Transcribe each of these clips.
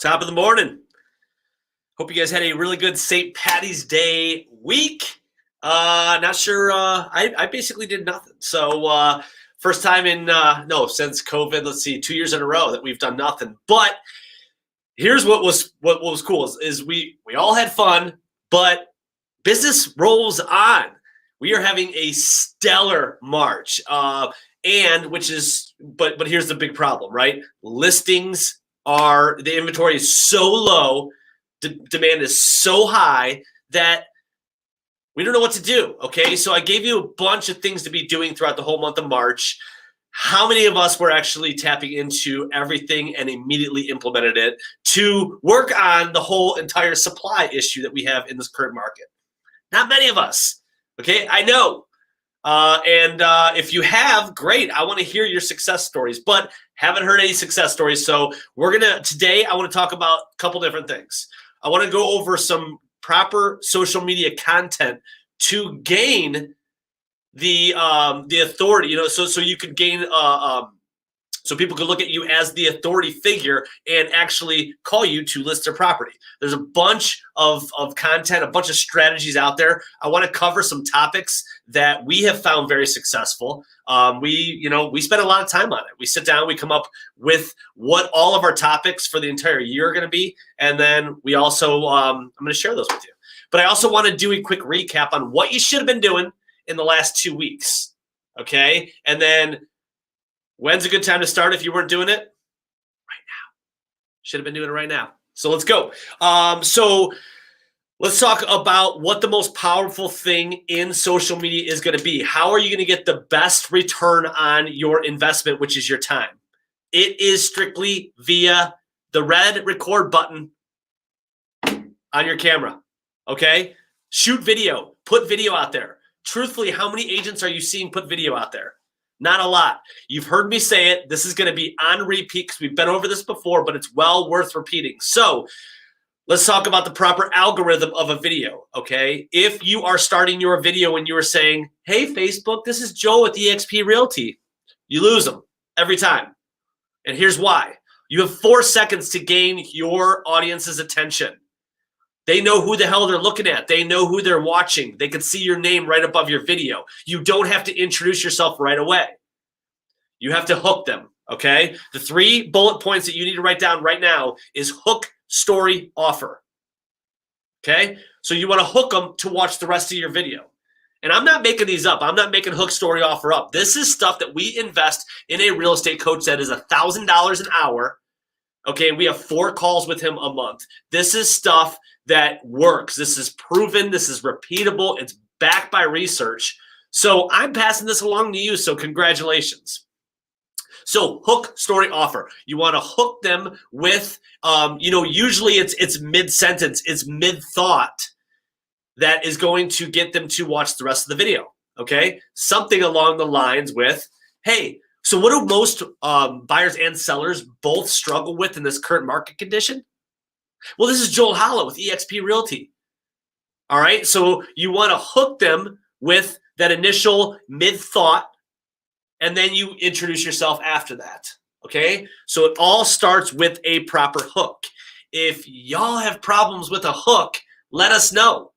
Top of the morning. Hope you guys had a really good St. Patty's Day week. Not sure. I basically did nothing. So first time in since COVID. Let's see, 2 years in a row that we've done nothing. But here's what was cool is we all had fun, but business rolls on. We are having a stellar March, but here's the big problem, right? The inventory is so low, demand is so high that we don't know what to do, okay? So I gave you a bunch of things to be doing throughout the whole month of March. How many of us were actually tapping into everything and immediately implemented it to work on the whole entire supply issue that we have in this current market? Not many of us, okay? I know. If you have, great. I want to hear your success stories, but haven't heard any success stories. So today I want to talk about a couple different things. I want to go over some proper social media content to gain the authority, so you could gain, so people can look at you as the authority figure and actually call you to list their property. There's a bunch of content, a bunch of strategies out there. I want to cover some topics that we have found very successful. We spend a lot of time on it. We sit down, we come up with what all of our topics for the entire year are going to be. And then we also, I'm going to share those with you. But I also want to do a quick recap on what you should have been doing in the last 2 weeks. Okay. And then when's a good time to start if you weren't doing it? Right now. Should have been doing it right now. So let's go. So let's talk about what the most powerful thing in social media is going to be. How are you going to get the best return on your investment, which is your time? It is strictly via the red record button on your camera. Okay? Shoot video. Put video out there. Truthfully, how many agents are you seeing put video out there? Not a lot. You've heard me say it. This is going to be on repeat because we've been over this before, but it's well worth repeating. So let's talk about the proper algorithm of a video, okay? If you are starting your video and you are saying, hey, Facebook, this is Joe at eXp Realty, you lose them every time. And here's why. You have 4 seconds to gain your audience's attention. They know who the hell they're looking at. They know who they're watching. They can see your name right above your video. You don't have to introduce yourself right away. You have to hook them, okay? The 3 bullet points that you need to write down right now is hook, story, offer, okay? So you want to hook them to watch the rest of your video. And I'm not making these up. I'm not making hook, story, offer up. This is stuff that we invest in a real estate coach that is $1,000 an hour, okay? We have 4 calls with him a month. This is stuff that works. This is proven. This is repeatable. It's backed by research. So I'm passing this along to you. So congratulations. So hook, story, offer. You want to hook them with, usually it's mid-sentence, it's mid-thought that is going to get them to watch the rest of the video. Okay. Something along the lines with, hey, so what do most buyers and sellers both struggle with in this current market condition? Well, this is Joel Hollow with eXp Realty. All right. So you want to hook them with that initial mid-thought, and then you introduce yourself after that. Okay. So it all starts with a proper hook. If y'all have problems with a hook, let us know.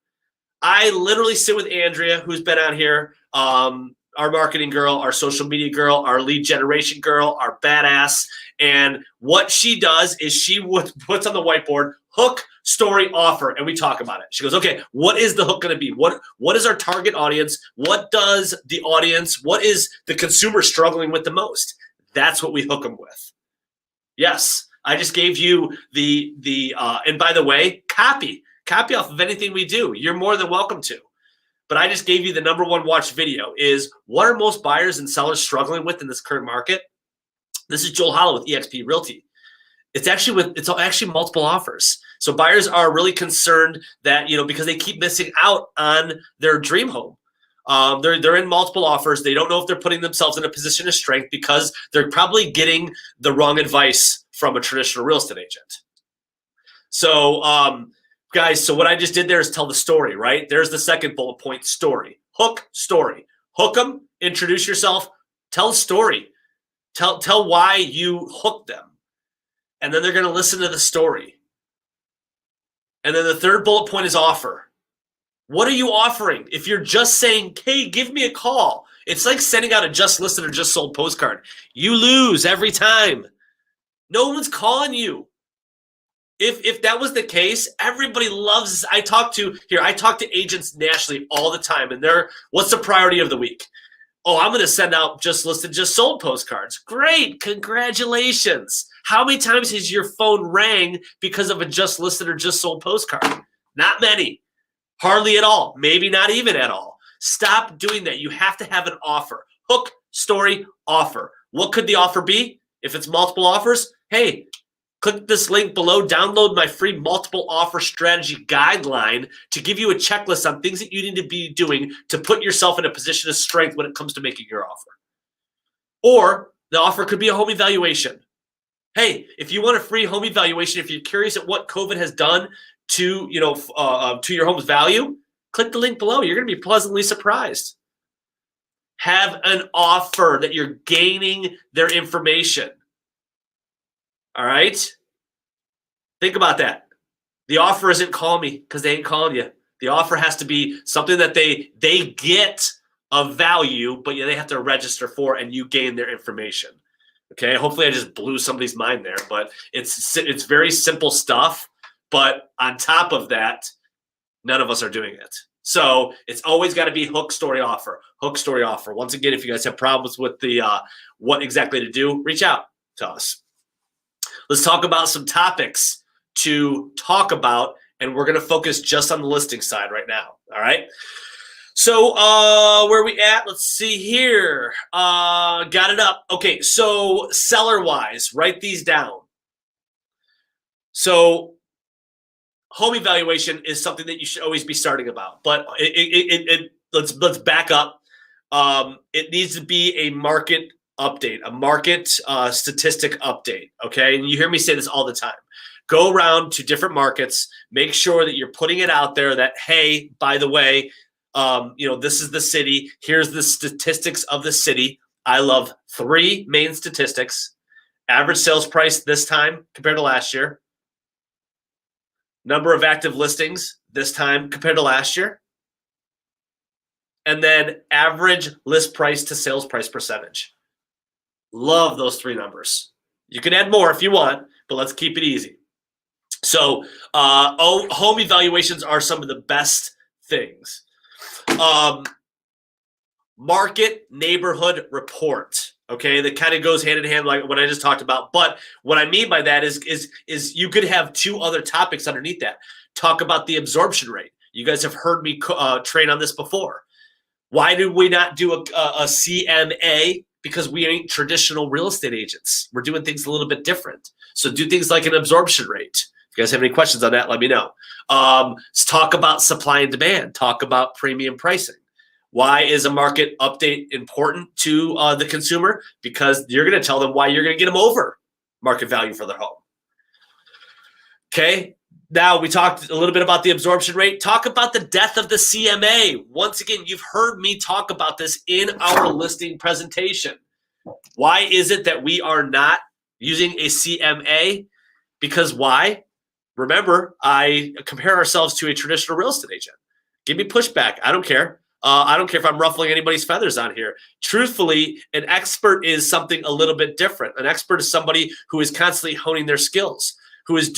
I literally sit with Andrea, who's been out here, our marketing girl, our social media girl, our lead generation girl, our badass. And what she does is she puts on the whiteboard, hook, story, offer, and we talk about it. She goes, okay, what is the hook going to be? What is our target audience? What does the audience, what is the consumer struggling with the most? That's what we hook them with. Yes, I just gave you and by the way, copy off of anything we do. You're more than welcome to. But I just gave you the #1 watched video is what are most buyers and sellers struggling with in this current market? This is Joel Hollow with eXp Realty. It's actually multiple offers. So buyers are really concerned that, because they keep missing out on their dream home. They're in multiple offers. They don't know if they're putting themselves in a position of strength because they're probably getting the wrong advice from a traditional real estate agent. So, guys, so what I just did there is tell the story, right? There's the second bullet point, story. Hook, story. Hook them, introduce yourself, tell a story. Tell why you hooked them. And then they're going to listen to the story. And then the third bullet point is offer. What are you offering? If you're just saying, hey, give me a call, it's like sending out a just listed or just sold postcard. You lose every time. No one's calling you. If that was the case, everybody loves. I talk to agents nationally all the time, and what's the priority of the week? Oh, I'm going to send out just listed, just sold postcards. Great, congratulations. How many times has your phone rang because of a just listed or just sold postcard? Not many, hardly at all, maybe not even at all. Stop doing that. You have to have an offer. Hook, story, offer. What could the offer be? If it's multiple offers, hey, click this link below, download my free multiple offer strategy guideline to give you a checklist on things that you need to be doing to put yourself in a position of strength when it comes to making your offer. Or the offer could be a home evaluation. Hey, if you want a free home evaluation, if you're curious at what COVID has done to your home's value, click the link below. You're going to be pleasantly surprised. Have an offer that you're gaining their information. All right? Think about that. The offer isn't call me because they ain't calling you. The offer has to be something that they get of value, but they have to register for, and you gain their information. Okay? Hopefully I just blew somebody's mind there, but it's very simple stuff. But on top of that, none of us are doing it. So it's always got to be hook, story, offer. Hook, story, offer. Once again, if you guys have problems with the what exactly to do, reach out to us. Let's talk about some topics to talk about, and we're going to focus just on the listing side right now. All right. So where are we at? Let's see here. Got it up. Okay. So seller-wise, write these down. So home evaluation is something that you should always be starting about, but let's back up. It needs to be a market update, a market statistic update. Okay. And you hear me say this all the time. Go around to different markets, make sure that you're putting it out there that, hey, by the way, this is the city. Here's the statistics of the city. I love 3 main statistics: average sales price this time compared to last year, number of active listings this time compared to last year, and then average list price to sales price percentage. Love those 3 numbers. You can add more if you want, but let's keep it easy. So home evaluations are some of the best things. Market neighborhood report. Okay, that kind of goes hand in hand like what I just talked about. But what I mean by that is you could have 2 other topics underneath that. Talk about the absorption rate. You guys have heard me train on this before. Why do we not do a CMA? Because we ain't traditional real estate agents. We're doing things a little bit different. So do things like an absorption rate. If you guys have any questions on that, let me know. Let's talk about supply and demand. Talk about premium pricing. Why is a market update important to the consumer? Because you're going to tell them why you're going to get them over market value for their home. Okay. Now we talked a little bit about the absorption rate. Talk about the death of the CMA. Once again, you've heard me talk about this in our listing presentation. Why is it that we are not using a CMA? Because why? Remember, I compare ourselves to a traditional real estate agent. Give me pushback. I don't care. I don't care if I'm ruffling anybody's feathers on here. Truthfully, an expert is something a little bit different. An expert is somebody who is constantly honing their skills, who is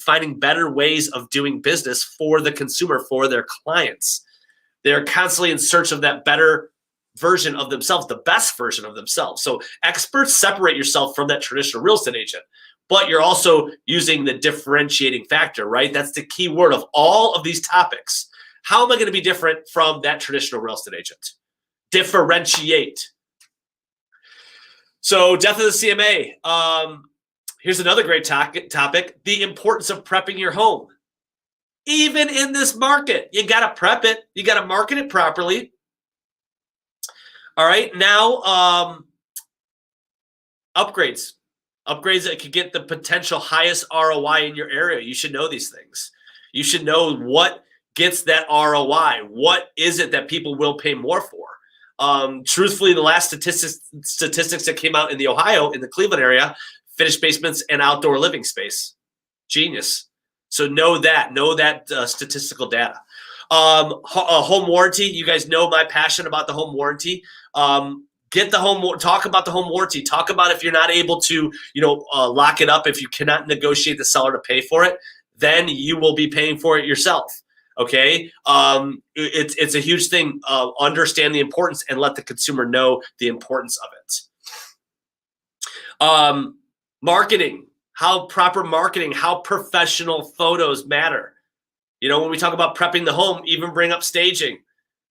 finding better ways of doing business for the consumer, for their clients. They're constantly in search of that better version of themselves, the best version of themselves. So experts separate yourself from that traditional real estate agent, but you're also using the differentiating factor, right? That's the key word of all of these topics. How am I going to be different from that traditional real estate agent? Differentiate. So death of the CMA. Here's another great topic, the importance of prepping your home. Even in this market, you got to prep it. You got to market it properly. All right, now upgrades. Upgrades that could get the potential highest ROI in your area. You should know these things. You should know what gets that ROI. What is it that people will pay more for? Truthfully, the last statistics that came out in the Cleveland area, finished basements and outdoor living space. Genius. So know that statistical data. Home warranty. You guys know my passion about the home warranty. Get the talk about the home warranty. Talk about if you're not able to, lock it up, if you cannot negotiate the seller to pay for it, then you will be paying for it yourself. Okay. It's a huge thing. Understand the importance and let the consumer know the importance of it. Marketing, how proper marketing, how professional photos matter. When we talk about prepping the home, even bring up staging.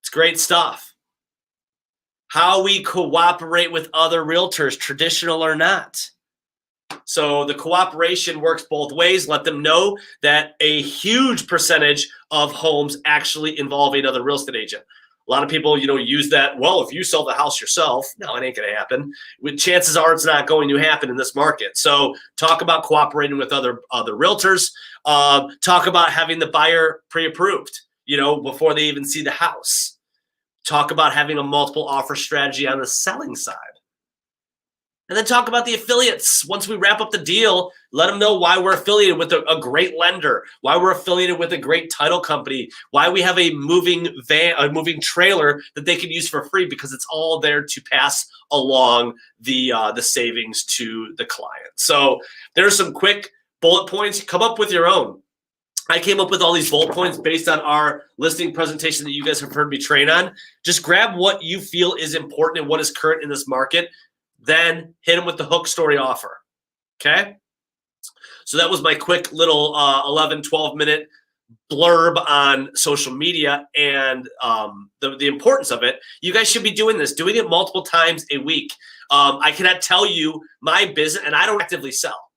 It's great stuff. How we cooperate with other realtors, traditional or not. So the cooperation works both ways. Let them know that a huge percentage of homes actually involve another real estate agent. A lot of people, use that. Well, if you sell the house yourself, no, it ain't going to happen. Chances are it's not going to happen in this market. So talk about cooperating with other realtors. Talk about having the buyer pre-approved, before they even see the house. Talk about having a multiple offer strategy on the selling side. And then talk about the affiliates. Once we wrap up the deal, let them know why we're affiliated with a great lender, why we're affiliated with a great title company, why we have a moving trailer that they can use for free, because it's all there to pass along the savings to the client. So there's some quick bullet points. Come up with your own. I came up with all these bullet points based on our listing presentation that you guys have heard me train on. Just grab what you feel is important and what is current in this market. Then hit them with the hook story offer. Okay? So that was my quick little 11, 12-minute blurb on social media and the importance of it. You guys should be doing this, doing it multiple times a week. I cannot tell you my business, and I don't actively sell.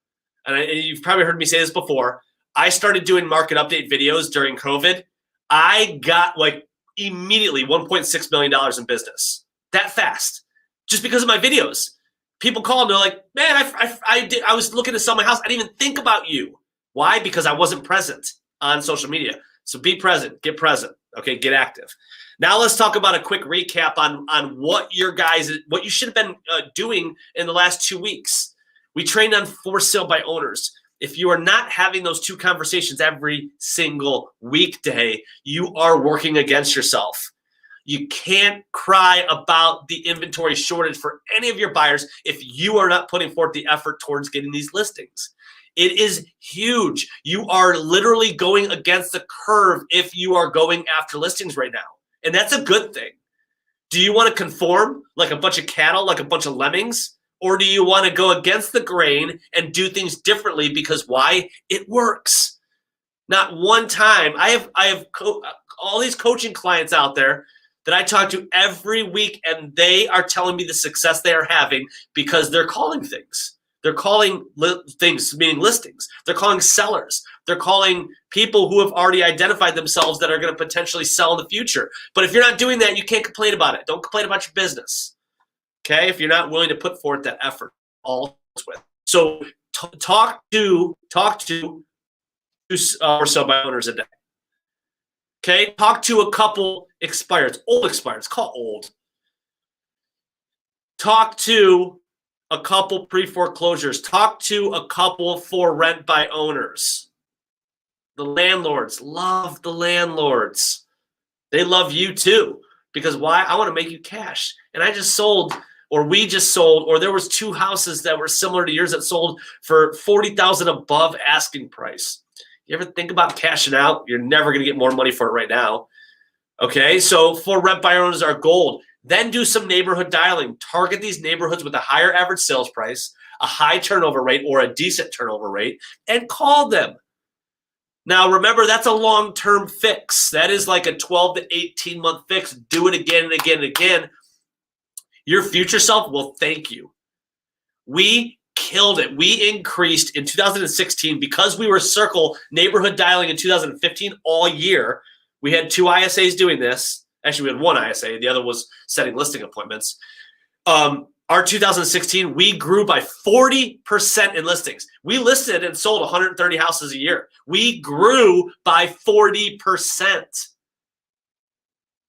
And you've probably heard me say this before. I started doing market update videos during COVID. I got immediately $1.6 million in business that fast, just because of my videos. People call and they're like, man, I was looking to sell my house. I didn't even think about you. Why? Because I wasn't present on social media. So be present, get present. Okay, get active. Now let's talk about a quick recap on what you should have been doing in the last 2 weeks. We trained on for sale by owners. If you are not having those 2 conversations every single weekday, you are working against yourself. You can't cry about the inventory shortage for any of your buyers if you are not putting forth the effort towards getting these listings. It is huge. You are literally going against the curve if you are going after listings right now. And that's a good thing. Do you want to conform like a bunch of cattle, like a bunch of lemmings? Or do you want to go against the grain and do things differently because why? It works. Not one time. I have all these coaching clients out there that I talk to every week, and they are telling me the success they are having because they're calling things. They're calling things, meaning listings. They're calling sellers. They're calling people who have already identified themselves that are going to potentially sell in the future. But if you're not doing that, you can't complain about it. Don't complain about your business. Okay, if you're not willing to put forth that effort, all with. So talk to or so by owners a day. Okay, talk to a couple expireds, old expireds, call old. Talk to a couple pre-foreclosures. Talk to a couple for rent by owners. The landlords love the landlords. They love you too, because why? I want to make you cash. And I just sold, or we just sold, or there was 2 houses that were similar to yours that sold for $40,000 above asking price. You ever think about cashing out? You're never going to get more money for it right now. Okay, so for rent by owners are gold. Then do some neighborhood dialing. Target these neighborhoods with a higher average sales price, a high turnover rate or a decent turnover rate, and call them. Now, remember, that's a long-term fix. That is like a 12 to 18-month fix. Do it again and again and again. Your future self will thank you. We killed it. We increased in 2016 because we were circle neighborhood dialing in 2015 all year. We had 2 ISAs doing this. Actually, we had 1 ISA. The other was setting listing appointments. Our 2016, we grew by 40% in listings. We listed and sold 130 houses a year. We grew by 40%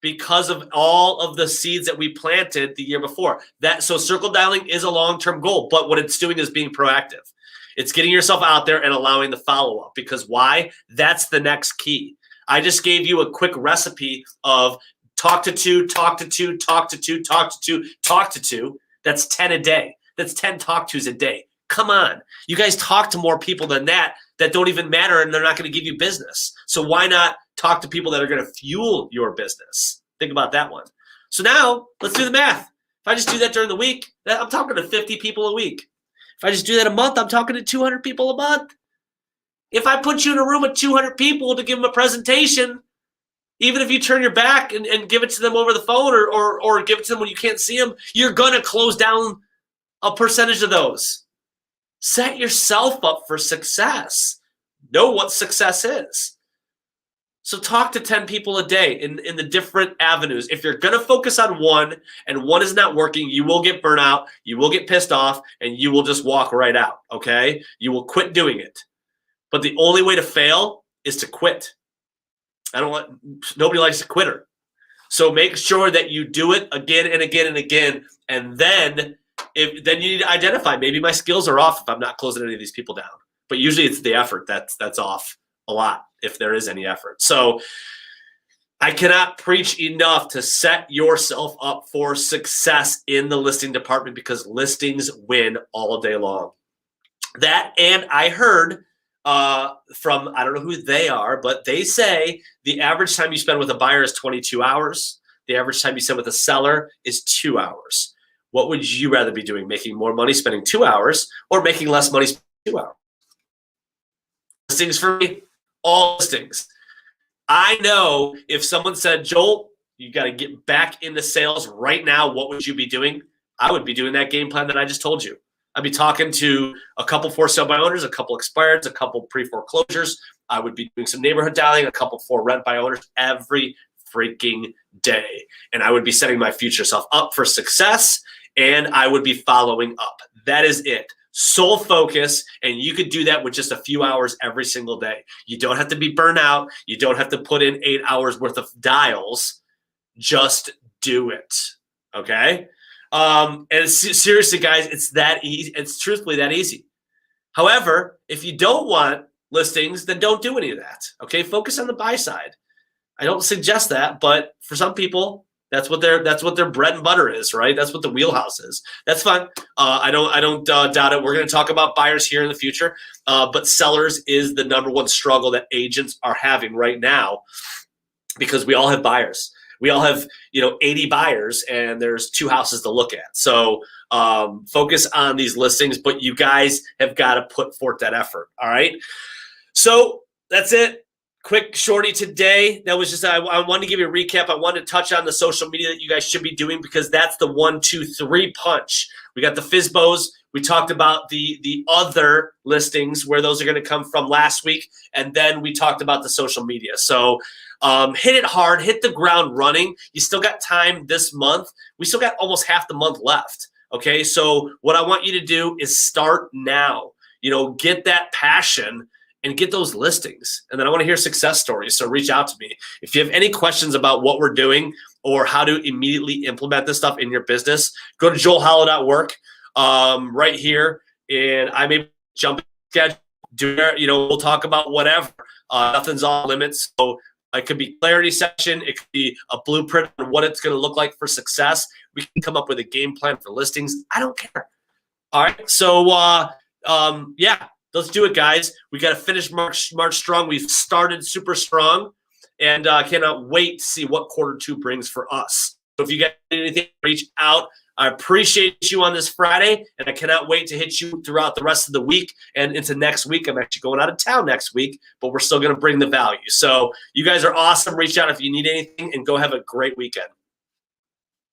because of all of the seeds that we planted the year before. So circle dialing is a long-term goal, but what it's doing is being proactive. It's getting yourself out there and allowing the follow-up, because why? That's the next key. I just gave you a quick recipe of talk to two, talk to two, talk to two, talk to two, talk to two. That's 10 a day. That's 10 talk tos a day. Come on. You guys talk to more people than that don't even matter, and they're not going to give you business. So why not talk to people that are going to fuel your business? Think about that one. So now let's do the math. If I just do that during the week, I'm talking to 50 people a week. If I just do that a month, I'm talking to 200 people a month. If I put you in a room with 200 people to give them a presentation, even if you turn your back and give it to them over the phone or give it to them when you can't see them, you're going to close down a percentage of those. Set yourself up for success. Know what success is. So talk to 10 people a day in the different avenues. If you're going to focus on one and one is not working, you will get burnt out, you will get pissed off, and you will just walk right out, okay? You will quit doing it. But the only way to fail is to quit. Nobody likes a quitter. So make sure that you do it again and again and again, and then you need to identify, maybe my skills are off if I'm not closing any of these people down. But usually it's the effort that's off a lot, if there is any effort. So I cannot preach enough to set yourself up for success in the listing department, because listings win all day long. That, and I heard from, I don't know who they are, but they say the average time you spend with a buyer is 22 hours. The average time you spend with a seller is 2 hours. What would you rather be doing? Making more money spending 2 hours, or making less money spending 2 hours? Listings for me, all listings. I know if someone said, Joel, you got to get back into sales right now, what would you be doing? I would be doing that game plan that I just told you. I'd be talking to a couple for sale by owners, a couple expireds, a couple pre-foreclosures. I would be doing some neighborhood dialing, a couple for rent by owners every freaking day. And I would be setting my future self up for success, and I would be following up. That is it. Sole focus, and you could do that with just a few hours every single day. You don't have to be burnt out. You don't have to put in 8 hours worth of dials. Just do it, okay? And seriously, guys, it's that easy. It's truthfully that easy. However, if you don't want listings, then don't do any of that, okay? Focus on the buy side. I don't suggest that, but for some people, that's what their bread and butter is, right? That's what the wheelhouse is. That's fine. I don't doubt it. We're going to talk about buyers here in the future, but sellers is the number one struggle that agents are having right now, because we all have buyers. We all have 80 buyers, and there's 2 houses to look at. So focus on these listings, but you guys have got to put forth that effort. All right. So that's it. Quick shorty today. That was just, I wanted to give you a recap. I wanted to touch on the social media that you guys should be doing, because that's the 1, 2, 3 punch. We got the FSBOs. We talked about the other listings, where those are going to come from last week. And then we talked about the social media. So hit it hard, hit the ground running. You still got time this month. We still got almost half the month left. Okay. So what I want you to do is start now, get that passion and get those listings. And then I want to hear success stories. So reach out to me. If you have any questions about what we're doing or how to immediately implement this stuff in your business, go to joelhollow.work right here. And I may jump in, we'll talk about whatever. Nothing's off limits. So it could be clarity session. It could be a blueprint on what it's going to look like for success. We can come up with a game plan for listings. I don't care. All right. So, yeah. Let's do it, guys. We got to finish March strong. We've started super strong, and I cannot wait to see what Q2 brings for us. So if you got anything, reach out. I appreciate you on this Friday, and I cannot wait to hit you throughout the rest of the week and into next week. I'm actually going out of town next week, but we're still going to bring the value. So you guys are awesome. Reach out if you need anything, and go have a great weekend.